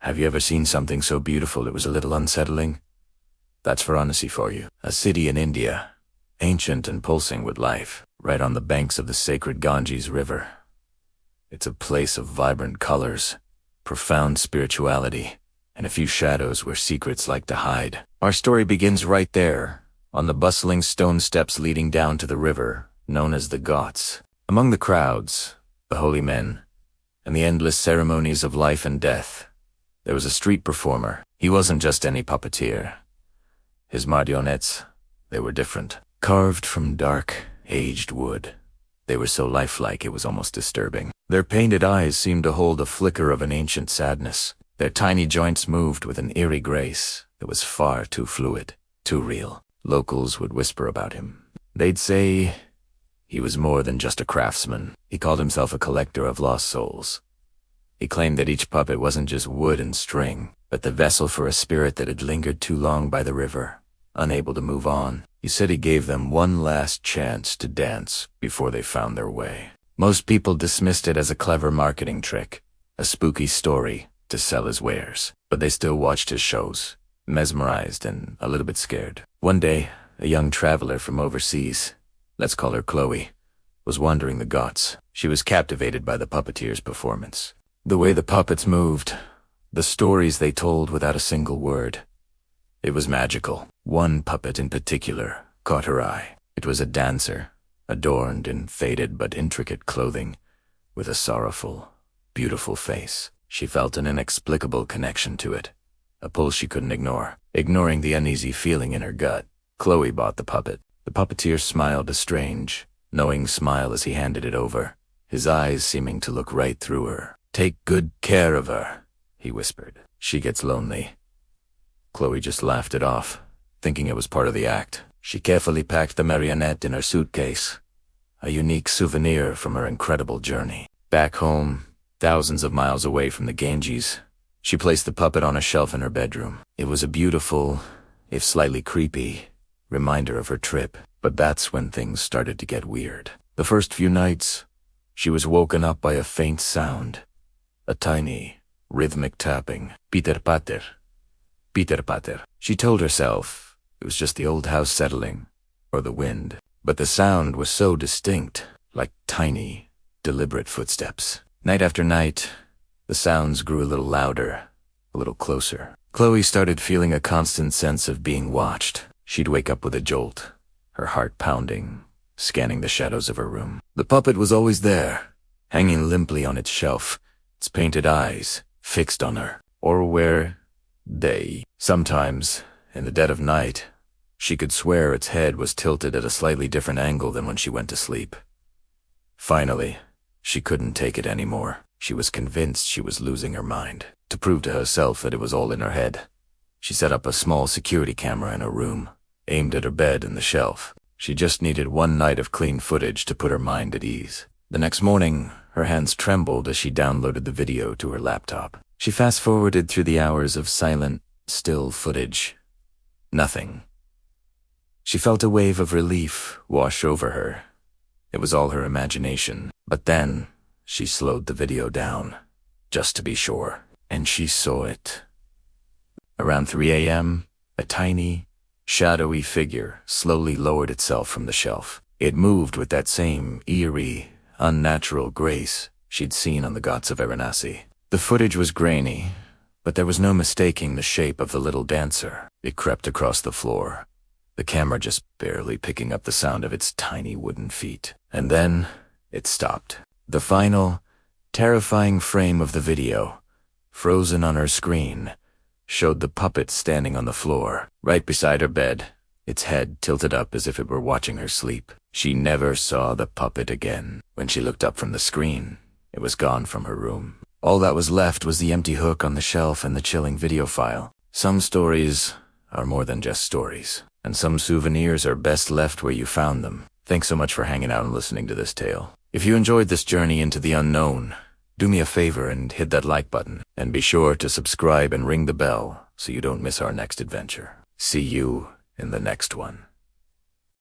Have you ever seen something so beautiful it was a little unsettling? That's Varanasib for you. A city in India, ancient and pulsing with life, right on the banks of the sacred Ganges River. It's a place of vibrant colors, profound spirituality, and a few shadows where secrets like to hide. Our story begins right there, on the bustling stone steps leading down to the river, known as the Ghats. Among the crowds, the holy men, and the endless ceremonies of life and death, there was a street performer. He wasn't just any puppeteer. His marionettes, they were different. Carved from dark, aged wood. They were so lifelike it was almost disturbing. Their painted eyes seemed to hold a flicker of an ancient sadness. Their tiny joints moved with an eerie grace that was far too fluid, too real. Locals would whisper about him. They'd say he was more than just a craftsman. He called himself a collector of lost souls. He claimed that each puppet wasn't just wood and string, but the vessel for a spirit that had lingered too long by the river, unable to move on. He said he gave them one last chance to dance before they found their way. Most people dismissed it as a clever marketing trick, a spooky story to sell his wares, but they still watched his shows, mesmerized and a little bit scared. One day, a young traveler from overseas, let's call her Chloe, was wandering the Ghats. She was captivated by the puppeteer's performance. The way the puppets moved, the stories they told without a single word. It was magical. One puppet in particular caught her eye. It was a dancer, adorned in faded but intricate clothing, with a sorrowful, beautiful face. She felt an inexplicable connection to it, a pull she couldn't ignore. Ignoring the uneasy feeling in her gut, Chloe bought the puppet. The puppeteer smiled a strange, knowing smile as he handed it over, his eyes seeming to look right through her. "Take good care of her," he whispered. "She gets lonely." Chloe just laughed it off, thinking it was part of the act. She carefully packed the marionette in her suitcase, a unique souvenir from her incredible journey. Back home, thousands of miles away from the Ganges, she placed the puppet on a shelf in her bedroom. It was a beautiful, if slightly creepy, reminder of her trip. But that's when things started to get weird. The first few nights, she was woken up by a faint sound, a tiny, rhythmic tapping. "Peter Pater. Peter Pater." She told herself it was just the old house settling, or the wind. But the sound was so distinct, like tiny, deliberate footsteps. Night after night, the sounds grew a little louder, a little closer. Chloe started feeling a constant sense of being watched. She'd wake up with a jolt, her heart pounding, scanning the shadows of her room. The puppet was always there, hanging limply on its shelf, its painted eyes fixed on her, or where they. Sometimes, in the dead of night, she could swear its head was tilted at a slightly different angle than when she went to sleep. Finally, she couldn't take it anymore. She was convinced she was losing her mind. To prove to herself that it was all in her head, she set up a small security camera in her room, aimed at her bed and the shelf. She just needed one night of clean footage to put her mind at ease. The next morning, her hands trembled as she downloaded the video to her laptop. She fast-forwarded through the hours of silent, still footage. Nothing. She felt a wave of relief wash over her. It was all her imagination. But then, she slowed the video down, just to be sure, and she saw it. Around 3 a.m., a tiny, shadowy figure slowly lowered itself from the shelf. It moved with that same eerie, unnatural grace she'd seen on the Ghats of Varanasib. The footage was grainy, but there was no mistaking the shape of the little dancer. It crept across the floor, the camera just barely picking up the sound of its tiny wooden feet. And then, it stopped. The final, terrifying frame of the video, frozen on her screen, showed the puppet standing on the floor, right beside her bed, its head tilted up as if it were watching her sleep. She never saw the puppet again. When she looked up from the screen, it was gone from her room. All that was left was the empty hook on the shelf and the chilling video file. Some stories are more than just stories, and some souvenirs are best left where you found them. Thanks so much for hanging out and listening to this tale. If you enjoyed this journey into the unknown, do me a favor and hit that like button, and be sure to subscribe and ring the bell so you don't miss our next adventure. See you in the next one.